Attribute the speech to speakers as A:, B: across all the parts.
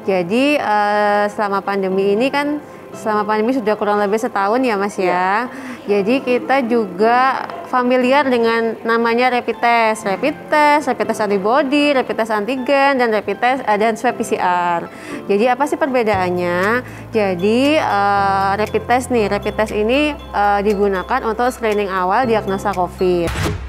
A: Jadi selama pandemi ini kan, selama pandemi sudah kurang lebih setahun ya Mas ya. Jadi kita juga familiar dengan namanya rapid test, rapid test antibody, rapid test antigen, dan rapid test dan swab PCR. Jadi apa sih perbedaannya? Jadi rapid test ini digunakan untuk screening awal diagnosa COVID.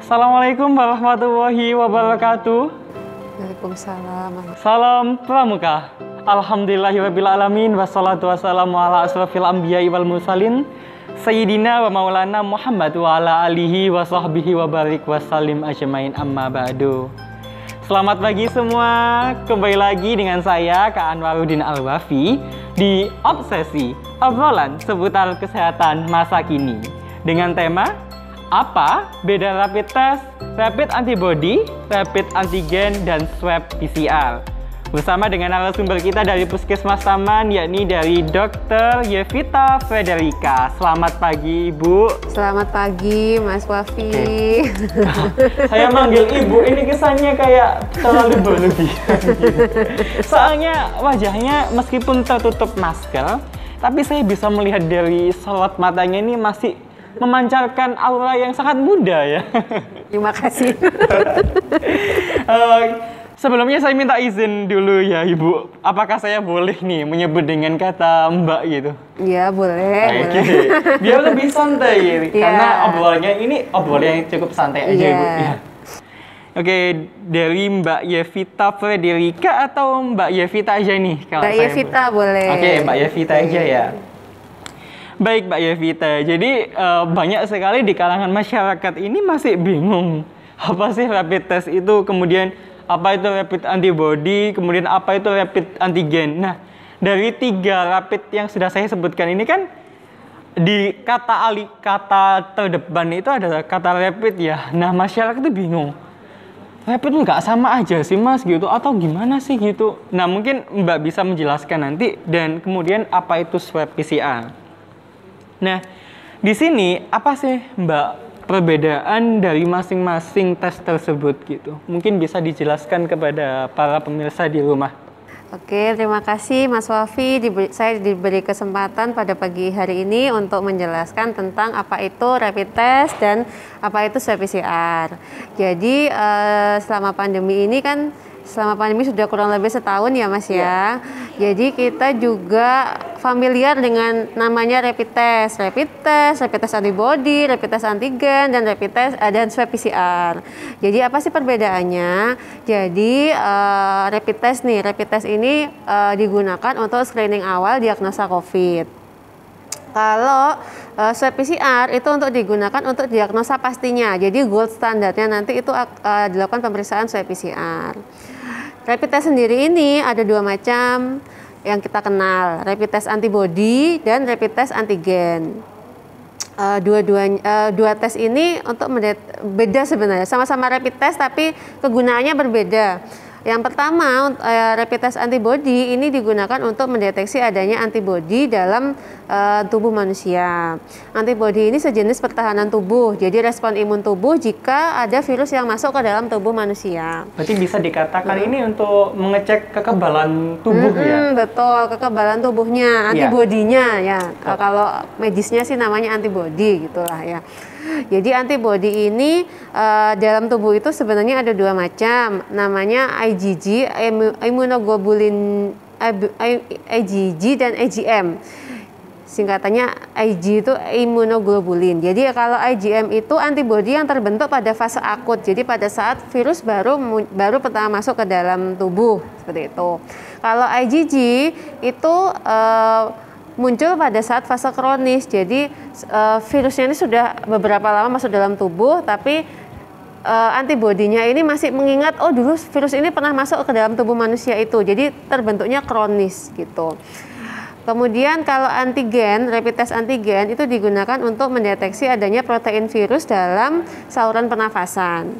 B: Assalamualaikum warahmatullahi wabarakatuh.
A: Waalaikumsalam.
B: Salam pramuka. Alhamdulillahirrabbilalamin. Wassalatu wassalamu ala asrafil anbiya'i wal mursalin Sayyidina wa maulana Muhammad wa ala alihi wa sahbihi wa barik wassalim ajmain amma ba'du. Selamat pagi semua. Kembali lagi dengan saya Kak Anwaruddin Al-Wafi di Obsesi, obrolan seputar kesehatan masa kini, dengan tema apa beda rapid test, rapid antibody, rapid antigen, dan swab PCR. Bersama dengan narasumber kita dari Puskesmas Taman, yakni dari Dr. Yevita Frederica. Selamat pagi, Ibu.
A: Selamat pagi, Mas Wafi.
B: Saya manggil Ibu, ini kesannya kayak terlalu berlebihan. Soalnya wajahnya meskipun tertutup masker, tapi saya bisa melihat dari sorot matanya ini masih memancarkan aura yang sangat muda ya.
A: Terima kasih.
B: Sebelumnya saya minta izin dulu ya Ibu. Apakah saya boleh nih menyebut dengan kata Mbak gitu?
A: Iya boleh.
B: Oke. Biar lebih santai karena obrolannya ini obrolan yang cukup santai aja Ibu. Ya. Oke, dari Mbak Yevita Frederica atau Mbak Yevita aja nih?
A: Mbak Yevita boleh.
B: Oke, Mbak Yevita aja ya. Baik Mbak Yevita, jadi banyak sekali di kalangan masyarakat ini masih bingung apa sih rapid test itu, kemudian apa itu rapid antibody, kemudian apa itu rapid antigen. Nah, dari 3 rapid yang sudah saya sebutkan ini kan di kata terdepan itu ada kata rapid ya. Nah, masyarakat itu bingung. Rapid nggak sama aja sih Mas gitu, atau gimana sih gitu. Nah, mungkin Mbak bisa menjelaskan nanti, dan kemudian apa itu swab PCR. Nah, di sini apa sih Mbak perbedaan dari masing-masing tes tersebut gitu? Mungkin bisa dijelaskan kepada para pemirsa di rumah.
A: Oke, terima kasih Mas Wafi. Saya diberi kesempatan pada pagi hari ini untuk menjelaskan tentang apa itu rapid test dan apa itu swab PCR. Jadi selama pandemi ini kan, selama pandemi sudah kurang lebih setahun ya Mas ya. Jadi kita juga familiar dengan namanya rapid test, rapid test antibody, rapid test antigen, dan rapid test dan swab PCR. Jadi apa sih perbedaannya? Jadi rapid test ini digunakan untuk screening awal diagnosa COVID. Kalau swab PCR itu untuk digunakan untuk diagnosa pastinya. Jadi gold standarnya nanti itu dilakukan pemeriksaan swab PCR. Rapid test sendiri ini ada 2 macam yang kita kenal, rapid test antibody dan rapid test antigen. Dua tes ini untuk beda sebenarnya, sama-sama rapid test tapi kegunaannya berbeda. Yang pertama, rapid test antibody ini digunakan untuk mendeteksi adanya antibody dalam tubuh manusia. Antibody ini sejenis pertahanan tubuh, jadi respon imun tubuh jika ada virus yang masuk ke dalam tubuh manusia.
B: Berarti bisa dikatakan ini untuk mengecek kekebalan tubuh ya?
A: Betul, kekebalan tubuhnya, antibodinya ya. Kalau medisnya sih namanya antibody gitulah ya. Jadi antibody ini dalam tubuh itu sebenarnya ada 2 macam, namanya IgG, immunoglobulin IgG, dan IgM. Singkatannya Ig itu immunoglobulin. Jadi kalau IgM itu antibody yang terbentuk pada fase akut. Jadi pada saat virus baru pertama masuk ke dalam tubuh, seperti itu. Kalau IgG itu muncul pada saat fase kronis. Jadi virusnya ini sudah beberapa lama masuk dalam tubuh, tapi antibodinya ini masih mengingat, oh dulu virus ini pernah masuk ke dalam tubuh manusia itu. Jadi terbentuknya kronis gitu. Kemudian kalau antigen, rapid test antigen itu digunakan untuk mendeteksi adanya protein virus dalam saluran pernafasan.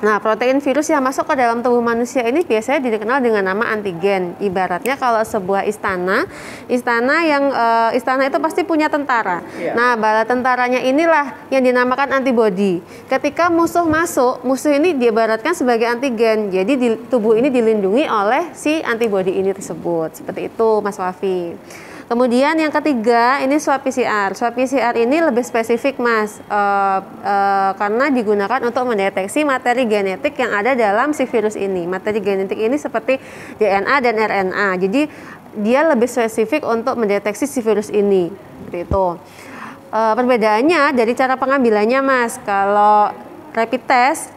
A: Nah, protein virus yang masuk ke dalam tubuh manusia ini biasanya dikenal dengan nama antigen. Ibaratnya kalau sebuah istana itu pasti punya tentara. Nah, bala tentaranya inilah yang dinamakan antibodi. Ketika musuh masuk, musuh ini diibaratkan sebagai antigen. Jadi di tubuh ini dilindungi oleh si antibodi ini tersebut. Seperti itu, Mas Wafi. Kemudian yang ketiga ini swab PCR. Swab PCR ini lebih spesifik, Mas, karena digunakan untuk mendeteksi materi genetik yang ada dalam si virus ini. Materi genetik ini seperti DNA dan RNA. Jadi dia lebih spesifik untuk mendeteksi si virus ini. Seperti itu. Perbedaannya dari cara pengambilannya, Mas. Kalau rapid test,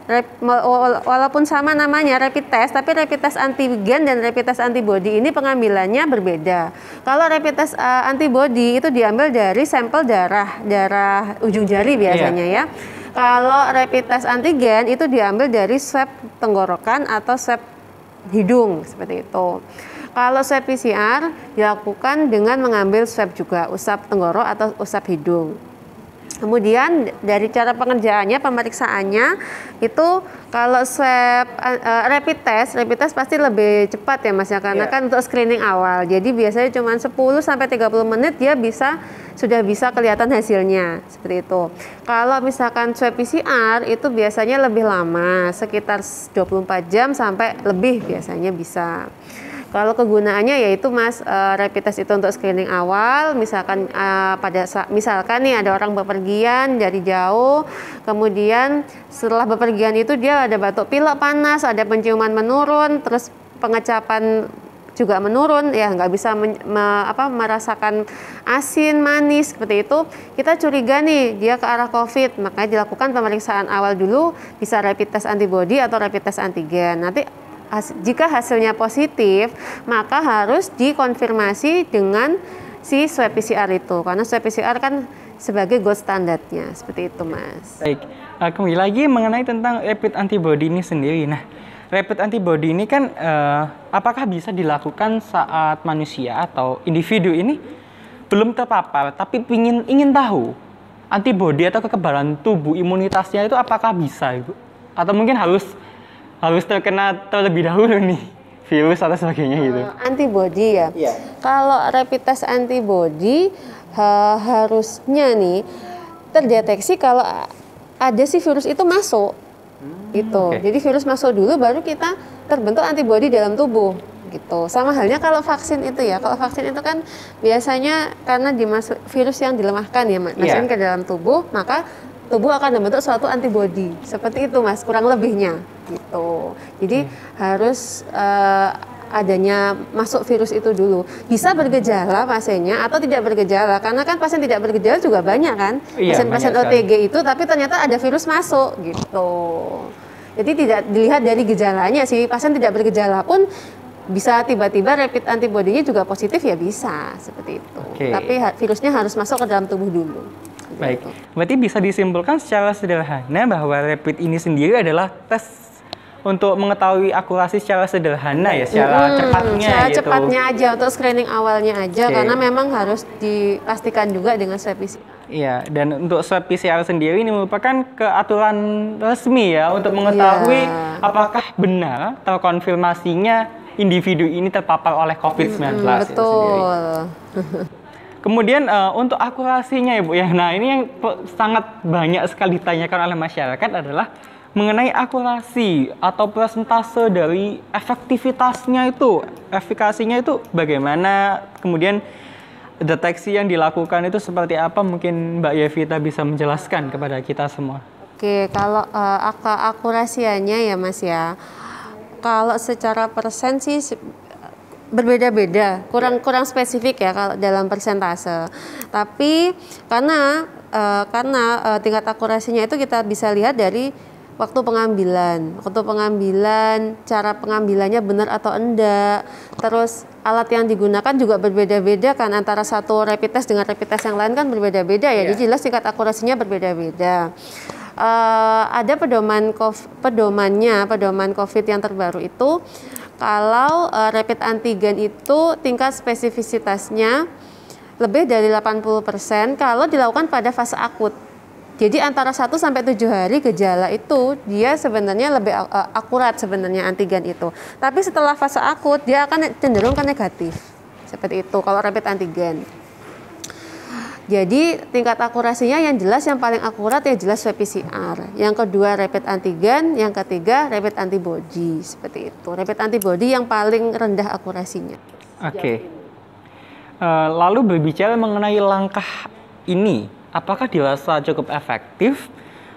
A: walaupun sama namanya rapid test, tapi rapid test antigen dan rapid test antibody ini pengambilannya berbeda. Kalau rapid test antibody itu diambil dari sampel darah ujung jari biasanya ya. Kalau rapid test antigen itu diambil dari swab tenggorokan atau swab hidung, seperti itu. Kalau swab PCR dilakukan dengan mengambil swab juga, usap tenggorok atau usap hidung. Kemudian dari cara pengerjaannya, pemeriksaannya itu kalau swab rapid test pasti lebih cepat ya, Mas ya, karena kan untuk screening awal. Jadi biasanya cuma 10 sampai 30 menit dia sudah bisa kelihatan hasilnya, seperti itu. Kalau misalkan swab PCR itu biasanya lebih lama, sekitar 24 jam sampai lebih biasanya bisa. Kalau kegunaannya yaitu, Mas, rapid test itu untuk screening awal, misalkan misalkan nih ada orang bepergian dari jauh, kemudian setelah bepergian itu dia ada batuk pilek panas, ada penciuman menurun, terus pengecapan juga menurun, ya nggak bisa merasakan asin, manis, seperti itu, kita curiga nih dia ke arah COVID, makanya dilakukan pemeriksaan awal dulu, bisa rapid test antibody atau rapid test antigen. Nanti jika hasilnya positif, maka harus dikonfirmasi dengan si swab PCR itu, karena swab PCR kan sebagai gold standarnya, seperti itu, Mas.
B: Baik, kembali lagi mengenai tentang rapid antibody ini sendiri. Nah, rapid antibody ini kan apakah bisa dilakukan saat manusia atau individu ini belum terpapar, tapi ingin tahu antibody atau kekebalan tubuh imunitasnya itu apakah bisa, Ibu? Atau mungkin harus terkena terlebih dahulu nih virus atau sebagainya gitu.
A: Antibody ya. Kalau rapid test antibody harusnya nih terdeteksi kalau ada si virus itu masuk. Gitu. Jadi virus masuk dulu baru kita terbentuk antibody dalam tubuh gitu. Sama halnya kalau vaksin itu ya. Kalau vaksin itu kan biasanya karena virus yang dilemahkan ya, masukin ke dalam tubuh, maka tubuh akan membentuk suatu antibody. Seperti itu, Mas, kurang lebihnya gitu. Jadi harus adanya masuk virus itu dulu. Bisa bergejala pasiennya atau tidak bergejala, karena kan pasien tidak bergejala juga banyak kan. Pasien-pasien OTG itu tapi ternyata ada virus masuk gitu. Jadi tidak dilihat dari gejalanya sih. Pasien tidak bergejala pun bisa tiba-tiba rapid antibody-nya juga positif ya, bisa seperti itu. Tapi virusnya harus masuk ke dalam tubuh dulu.
B: Baik, berarti bisa disimpulkan secara sederhana bahwa rapid ini sendiri adalah tes untuk mengetahui akurasi secara sederhana ya, secara cepatnya
A: secara
B: gitu.
A: Cepatnya aja, untuk screening awalnya aja, karena memang harus dipastikan juga dengan swab PCR.
B: Iya, dan untuk swab PCR sendiri ini merupakan keaturan resmi ya untuk mengetahui apakah benar terkonfirmasinya individu ini terpapar oleh COVID-19 itu sendiri. Kemudian untuk akurasinya, Ibu ya. Nah, ini yang sangat banyak sekali ditanyakan oleh masyarakat adalah mengenai akurasi atau persentase dari efektivitasnya itu, efikasinya itu bagaimana, kemudian deteksi yang dilakukan itu seperti apa, mungkin Mbak Yevita bisa menjelaskan kepada kita semua.
A: Oke, kalau akurasinya ya, Mas ya, kalau secara persen sih berbeda-beda, kurang spesifik ya kalau dalam persentase. Tapi karena tingkat akurasinya itu kita bisa lihat dari waktu pengambilan, cara pengambilannya benar atau enggak. Terus alat yang digunakan juga berbeda-beda kan, antara satu rapid test dengan rapid test yang lain kan berbeda-beda ya. Jadi jelas tingkat akurasinya berbeda-beda. Ada pedoman COVID yang terbaru itu, kalau rapid antigen itu tingkat spesifisitasnya lebih dari 80% kalau dilakukan pada fase akut. Jadi antara 1 sampai 7 hari gejala itu dia sebenarnya lebih akurat sebenarnya antigen itu. Tapi setelah fase akut dia akan cenderung ke negatif. Seperti itu kalau rapid antigen. Jadi tingkat akurasinya yang jelas yang paling akurat ya jelas swab PCR. Yang kedua rapid antigen, yang ketiga rapid antibody. Seperti itu. Rapid antibody yang paling rendah akurasinya.
B: Oke. Lalu berbicara mengenai langkah ini, apakah dirasa cukup efektif?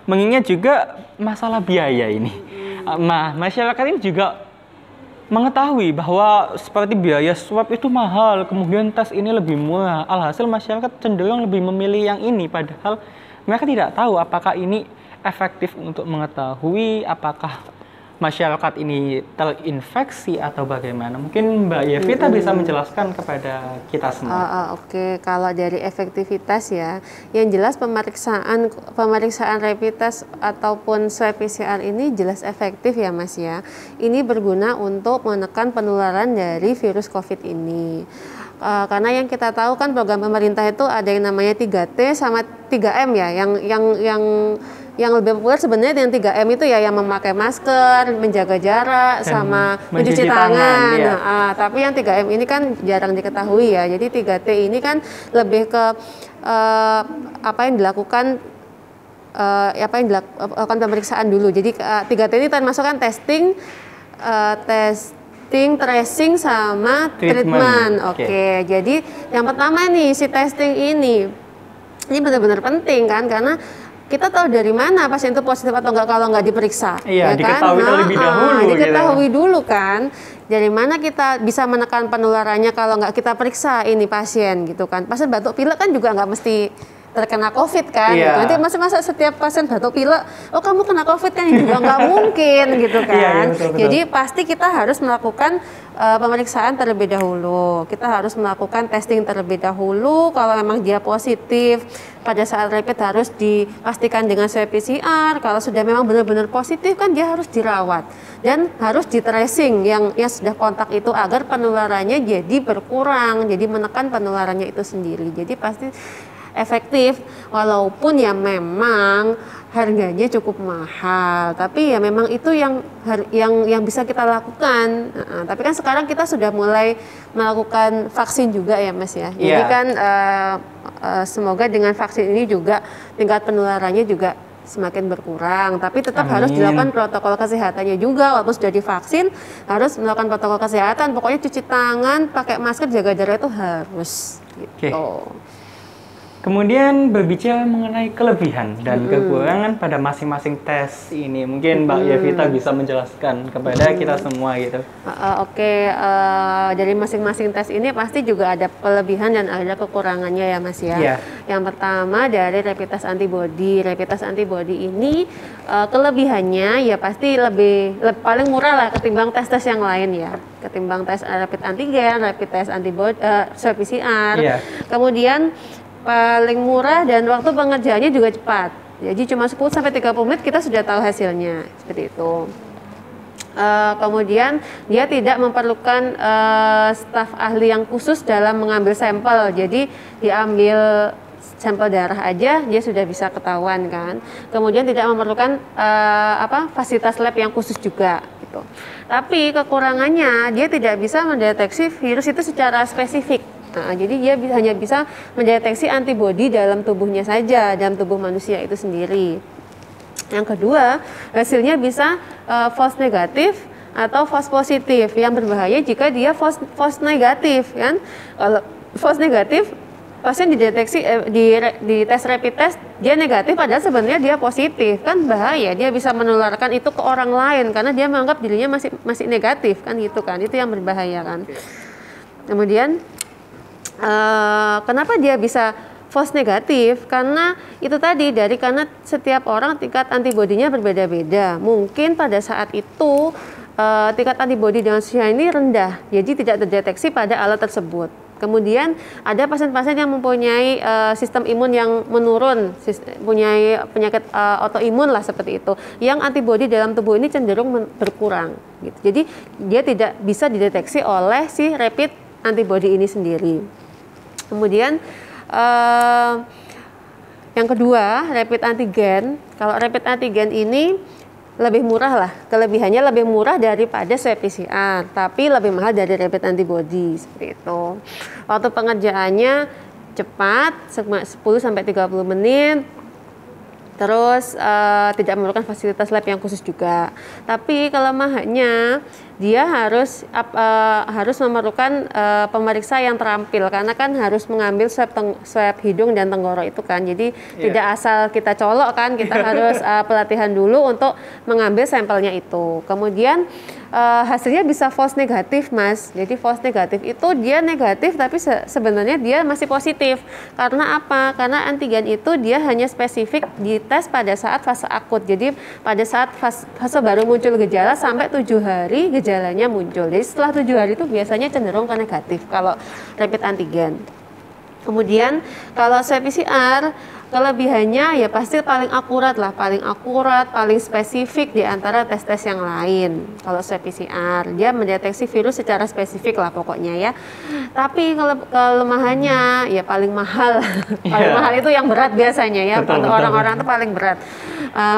B: Mengingat juga masalah biaya ini. Masyarakat ini juga mengetahui bahwa seperti biaya swab itu mahal, kemudian tes ini lebih murah. Alhasil masyarakat cenderung lebih memilih yang ini, padahal mereka tidak tahu apakah ini efektif untuk mengetahui apakah masyarakat ini terinfeksi atau bagaimana. Mungkin Mbak Yevita bisa menjelaskan kepada kita semua.
A: Oke, kalau dari efektivitas ya, yang jelas pemeriksaan rapid test ataupun swab PCR ini jelas efektif ya Mas ya. Ini berguna untuk menekan penularan dari virus COVID ini. Karena yang kita tahu kan program pemerintah itu ada yang namanya 3T sama 3M ya, yang lebih populer sebenarnya yang 3M itu ya, yang memakai masker, menjaga jarak, dan sama mencuci tangan. Ya. Tapi yang 3M ini kan jarang diketahui ya. Jadi 3T ini kan lebih ke apa yang dilakukan pemeriksaan dulu. Jadi 3T ini termasuk kan testing, tracing sama treatment. Oke. Jadi yang pertama nih si testing ini benar-benar penting kan, karena kita tahu dari mana pasien itu positif atau enggak kalau nggak diperiksa.
B: Iya, ya diketahui kan? Terlebih dahulu.
A: Diketahui dulu kan. Dari mana kita bisa menekan penularannya kalau nggak kita periksa ini pasien gitu kan. Pasien batuk pilek kan juga nggak mesti terkena COVID kan, gitu. Nanti masa setiap pasien batuk pilek, oh kamu kena COVID kan, juga nggak mungkin gitu kan. Betul. Jadi pasti kita harus melakukan pemeriksaan terlebih dahulu. Kita harus melakukan testing terlebih dahulu. Kalau memang dia positif, pada saat rapid harus dipastikan dengan swab PCR. Kalau sudah memang benar-benar positif kan dia harus dirawat dan harus di tracing yang sudah kontak itu agar penularannya jadi berkurang, jadi menekan penularannya itu sendiri. Jadi pasti efektif, walaupun ya memang harganya cukup mahal, tapi ya memang itu yang bisa kita lakukan. Tapi kan sekarang kita sudah mulai melakukan vaksin juga ya Mas ya. Jadi kan semoga dengan vaksin ini juga tingkat penularannya juga semakin berkurang, tapi tetap harus dilakukan protokol kesehatannya juga. Walaupun sudah divaksin harus melakukan protokol kesehatan, pokoknya cuci tangan, pakai masker, jaga jarak itu harus gitu.
B: Kemudian berbicara mengenai kelebihan dan kekurangan pada masing-masing tes ini, mungkin Mbak Yevita bisa menjelaskan kepada kita semua gitu.
A: Dari masing-masing tes ini pasti juga ada kelebihan dan ada kekurangannya ya Mas ya. Yang pertama dari rapid test antibody. Rapid test antibody ini kelebihannya ya pasti lebih paling murah lah ketimbang tes-tes yang lain ya. Ketimbang tes rapid antigen, rapid test antibody, swab PCR. Kemudian paling murah dan waktu pengerjaannya juga cepat. Jadi cuma 10-30 menit kita sudah tahu hasilnya. Seperti itu. Kemudian dia tidak memerlukan staf ahli yang khusus dalam mengambil sampel. Jadi diambil sampel darah aja dia sudah bisa ketahuan kan. Kemudian tidak memerlukan fasilitas lab yang khusus juga gitu. Tapi kekurangannya dia tidak bisa mendeteksi virus itu secara spesifik. Jadi dia hanya bisa mendeteksi antibodi dalam tubuhnya saja, dalam tubuh manusia itu sendiri. Yang kedua, hasilnya bisa false negatif atau false positif. Yang berbahaya jika dia false negatif, kan? Kalau false negatif, pasien dideteksi di tes rapid test dia negatif, padahal sebenarnya dia positif, kan bahaya. Dia bisa menularkan itu ke orang lain karena dia menganggap dirinya masih negatif, kan gitu kan? Itu yang berbahaya kan. Kemudian kenapa dia bisa false negatif? Karena itu tadi karena setiap orang tingkat antibodinya berbeda-beda. Mungkin pada saat itu tingkat antibodi dengan ini rendah, jadi tidak terdeteksi pada alat tersebut. Kemudian ada pasien-pasien yang mempunyai sistem imun yang menurun, punya penyakit autoimun lah seperti itu, yang antibodi dalam tubuh ini cenderung berkurang. Gitu. Jadi dia tidak bisa dideteksi oleh si rapid antibody ini sendiri. Kemudian Yang kedua, rapid antigen. Kalau rapid antigen ini lebih murah lah, kelebihannya lebih murah daripada swab PCR, tapi lebih mahal dari rapid antibody, seperti itu. Waktu pengerjaannya cepat, 10-30 menit, terus tidak memerlukan fasilitas lab yang khusus juga. Tapi kelemahannya dia harus memerlukan pemeriksa yang terampil, karena kan harus mengambil swab hidung dan tenggorok itu kan. Jadi tidak asal kita colok kan, kita harus pelatihan dulu untuk mengambil sampelnya itu. Kemudian hasilnya bisa false negatif, Mas. Jadi false negatif itu dia negatif tapi sebenarnya dia masih positif. Karena apa? Karena antigen itu dia hanya spesifik dites pada saat fase akut. Jadi pada saat fase baru muncul gejala sampai 7 hari gejalanya muncul. Jadi setelah 7 hari itu biasanya cenderung ke negatif kalau rapid antigen. Kemudian kalau swab PCR, kelebihannya ya pasti paling akurat lah, paling spesifik di antara tes-tes yang lain. Kalau swab PCR, dia mendeteksi virus secara spesifik lah pokoknya ya. Tapi kelemahannya ya paling mahal. Paling mahal itu yang berat biasanya ya, untuk orang-orang itu paling berat.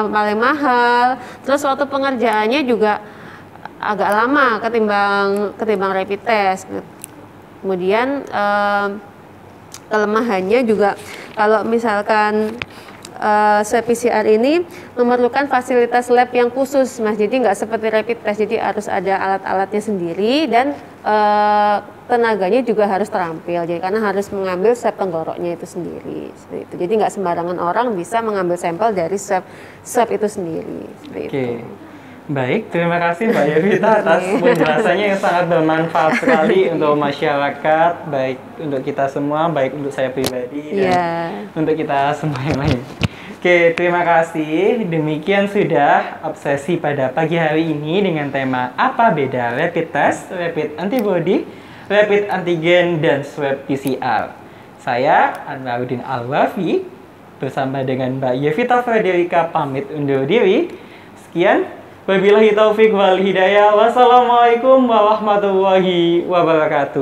A: Paling mahal. Terus waktu pengerjaannya juga agak lama ketimbang rapid test. Kemudian kelemahannya juga kalau misalkan swab PCR ini memerlukan fasilitas lab yang khusus, Mas. Jadi nggak seperti rapid test, jadi harus ada alat-alatnya sendiri dan tenaganya juga harus terampil. Jadi karena harus mengambil swab tenggoroknya itu sendiri, seperti itu. Jadi nggak sembarangan orang bisa mengambil sampel dari swab itu sendiri, seperti itu.
B: Baik, terima kasih Mbak Yevita atas penjelasannya yang sangat bermanfaat sekali untuk masyarakat, baik untuk kita semua, baik untuk saya pribadi, dan untuk kita semua yang lain. Oke, terima kasih. Demikian sudah obsesi pada pagi hari ini dengan tema apa beda rapid test, rapid antibody, rapid antigen, dan swab PCR. Saya Anwaruddin Al-Wafi bersama dengan Mbak Yevita Frederika pamit undur diri. Sekian. Wabillahi taufik wal hidayah. Wassalamualaikum warahmatullahi wabarakatuh.